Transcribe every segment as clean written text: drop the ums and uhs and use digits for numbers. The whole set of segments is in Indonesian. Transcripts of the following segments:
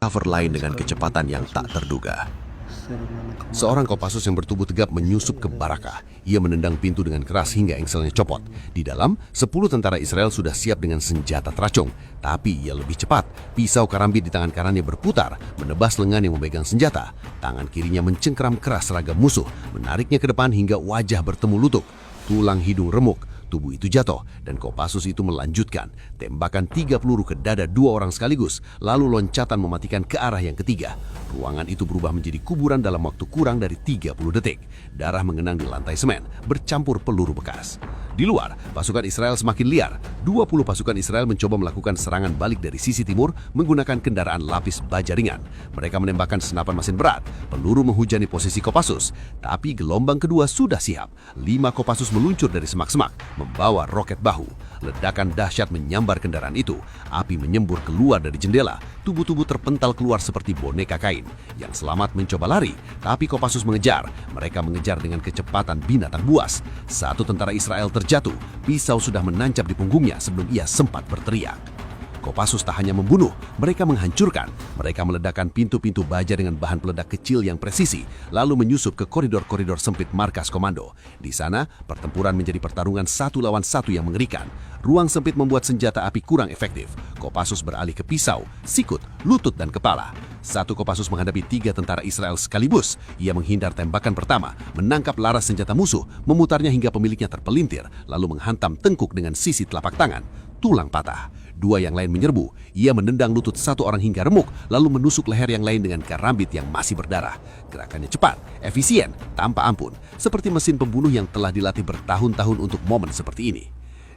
cover lain dengan kecepatan yang tak terduga. Seorang Kopassus yang bertubuh tegap menyusup ke Barakah. Ia menendang pintu dengan keras hingga engselnya copot. Di dalam, 10 tentara Israel sudah siap dengan senjata teracung. Tapi ia lebih cepat. Pisau karambit di tangan kanannya berputar, menebas lengan yang memegang senjata. Tangan kirinya mencengkram keras seragam musuh, menariknya ke depan hingga wajah bertemu lutut. Tulang hidung remuk. Tubuh itu jatuh dan Kopassus itu melanjutkan tembakan 3 peluru ke dada 2 orang sekaligus, lalu loncatan mematikan ke arah yang ketiga. Ruangan itu berubah menjadi kuburan dalam waktu kurang dari 30 detik. Darah mengenang di lantai semen, bercampur peluru bekas. Di luar, pasukan Israel semakin liar. 20 pasukan Israel mencoba melakukan serangan balik dari sisi timur menggunakan kendaraan lapis baja ringan. Mereka menembakkan senapan mesin berat. Peluru menghujani posisi Kopassus. Tapi gelombang kedua sudah siap. 5 Kopassus meluncur dari semak-semak, membawa roket bahu. Ledakan dahsyat menyambar kendaraan itu. Api menyembur keluar dari jendela. Tubuh-tubuh terpental keluar seperti boneka kain. Yang selamat mencoba lari, tapi Kopassus mengejar. Mereka mengejar dengan kecepatan binatang buas. Satu tentara Israel terjatuh. Pisau sudah menancap di punggungnya sebelum ia sempat berteriak. Kopassus tak hanya membunuh, mereka menghancurkan. Mereka meledakkan pintu-pintu baja dengan bahan peledak kecil yang presisi, lalu menyusup ke koridor-koridor sempit markas komando. Di sana, pertempuran menjadi pertarungan 1 lawan 1 yang mengerikan. Ruang sempit membuat senjata api kurang efektif. Kopassus beralih ke pisau, sikut, lutut, dan kepala. Satu Kopassus menghadapi 3 tentara Israel sekaligus. Ia menghindar tembakan pertama, menangkap laras senjata musuh, memutarnya hingga pemiliknya terpelintir, lalu menghantam tengkuk dengan sisi telapak tangan. Tulang patah. 2 yang lain menyerbu. Ia menendang lutut 1 orang hingga remuk, lalu menusuk leher yang lain dengan karambit yang masih berdarah. Gerakannya cepat, efisien, tanpa ampun, seperti mesin pembunuh yang telah dilatih bertahun-tahun untuk momen seperti ini.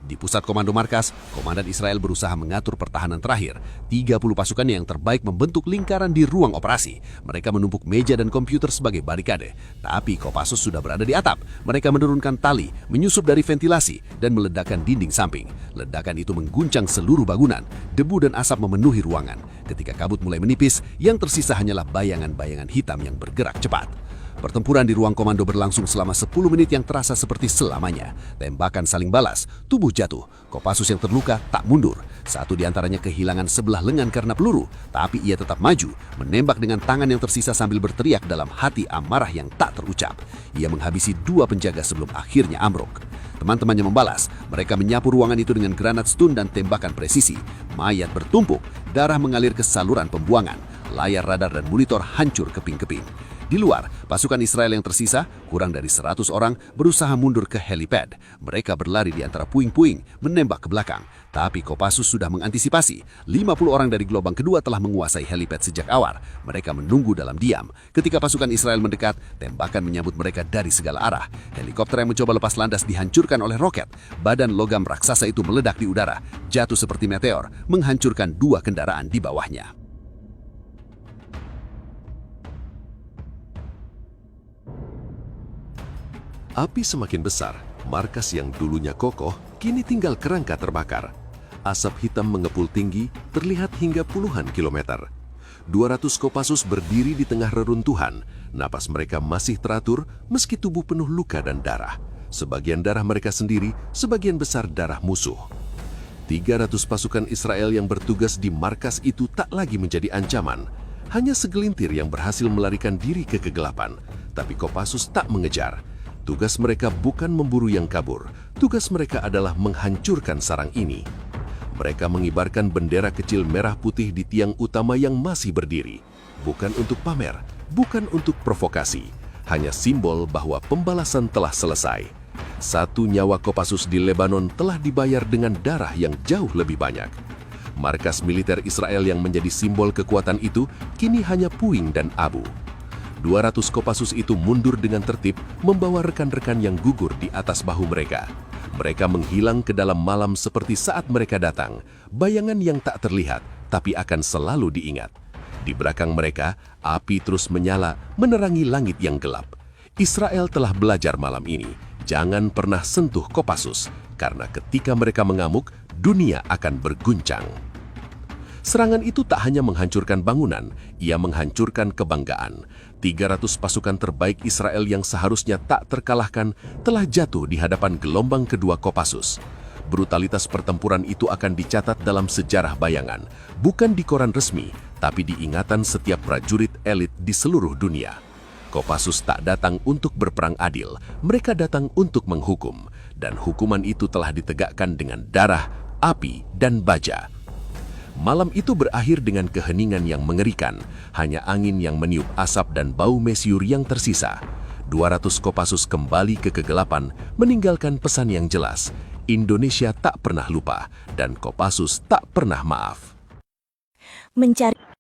Di pusat komando markas, komandan Israel berusaha mengatur pertahanan terakhir. 30 pasukannya yang terbaik membentuk lingkaran di ruang operasi. Mereka menumpuk meja dan komputer sebagai barikade. Tapi Kopassus sudah berada di atap. Mereka menurunkan tali, menyusup dari ventilasi, dan meledakkan dinding samping. Ledakan itu mengguncang seluruh bangunan. Debu dan asap memenuhi ruangan. Ketika kabut mulai menipis, yang tersisa hanyalah bayangan-bayangan hitam yang bergerak cepat. Pertempuran di ruang komando berlangsung selama 10 menit yang terasa seperti selamanya. Tembakan saling balas, tubuh jatuh. Kopassus yang terluka tak mundur. Satu di antaranya kehilangan sebelah lengan karena peluru, tapi ia tetap maju, menembak dengan tangan yang tersisa sambil berteriak dalam hati amarah yang tak terucap. Ia menghabisi 2 penjaga sebelum akhirnya ambruk. Teman-temannya membalas. Mereka menyapu ruangan itu dengan granat stun dan tembakan presisi. Mayat bertumpuk, darah mengalir ke saluran pembuangan. Layar radar dan monitor hancur keping-keping. Di luar, pasukan Israel yang tersisa, kurang dari 100 orang, berusaha mundur ke helipad. Mereka berlari di antara puing-puing, menembak ke belakang. Tapi Kopassus sudah mengantisipasi. 50 orang dari gelombang kedua telah menguasai helipad sejak awal. Mereka menunggu dalam diam. Ketika pasukan Israel mendekat, tembakan menyambut mereka dari segala arah. Helikopter yang mencoba lepas landas dihancurkan oleh roket. Badan logam raksasa itu meledak di udara, jatuh seperti meteor, menghancurkan 2 kendaraan di bawahnya. Api semakin besar, markas yang dulunya kokoh kini tinggal kerangka terbakar. Asap hitam mengepul tinggi, terlihat hingga puluhan kilometer. 200 Kopassus berdiri di tengah reruntuhan. Napas mereka masih teratur meski tubuh penuh luka dan darah. Sebagian darah mereka sendiri, sebagian besar darah musuh. 300 pasukan Israel yang bertugas di markas itu tak lagi menjadi ancaman. Hanya segelintir yang berhasil melarikan diri ke kegelapan. Tapi Kopassus tak mengejar. Tugas mereka bukan memburu yang kabur. Tugas mereka adalah menghancurkan sarang ini. Mereka mengibarkan bendera kecil merah putih di tiang utama yang masih berdiri. Bukan untuk pamer, bukan untuk provokasi. Hanya simbol bahwa pembalasan telah selesai. 1 nyawa Kopassus di Lebanon telah dibayar dengan darah yang jauh lebih banyak. Markas militer Israel yang menjadi simbol kekuatan itu kini hanya puing dan abu. 200 Kopassus itu mundur dengan tertib, membawa rekan-rekan yang gugur di atas bahu mereka. Mereka menghilang ke dalam malam seperti saat mereka datang, bayangan yang tak terlihat, tapi akan selalu diingat. Di belakang mereka, api terus menyala, menerangi langit yang gelap. Israel telah belajar malam ini, jangan pernah sentuh Kopassus, karena ketika mereka mengamuk, dunia akan berguncang. Serangan itu tak hanya menghancurkan bangunan, ia menghancurkan kebanggaan. 300 pasukan terbaik Israel yang seharusnya tak terkalahkan telah jatuh di hadapan gelombang kedua Kopassus. Brutalitas pertempuran itu akan dicatat dalam sejarah bayangan, bukan di koran resmi, tapi di ingatan setiap prajurit elit di seluruh dunia. Kopassus tak datang untuk berperang adil, mereka datang untuk menghukum, dan hukuman itu telah ditegakkan dengan darah, api, dan baja. Malam itu berakhir dengan keheningan yang mengerikan, hanya angin yang meniup asap dan bau mesiur yang tersisa. 200 Kopassus kembali ke kegelapan, meninggalkan pesan yang jelas. Indonesia tak pernah lupa, dan Kopassus tak pernah maaf. Mencari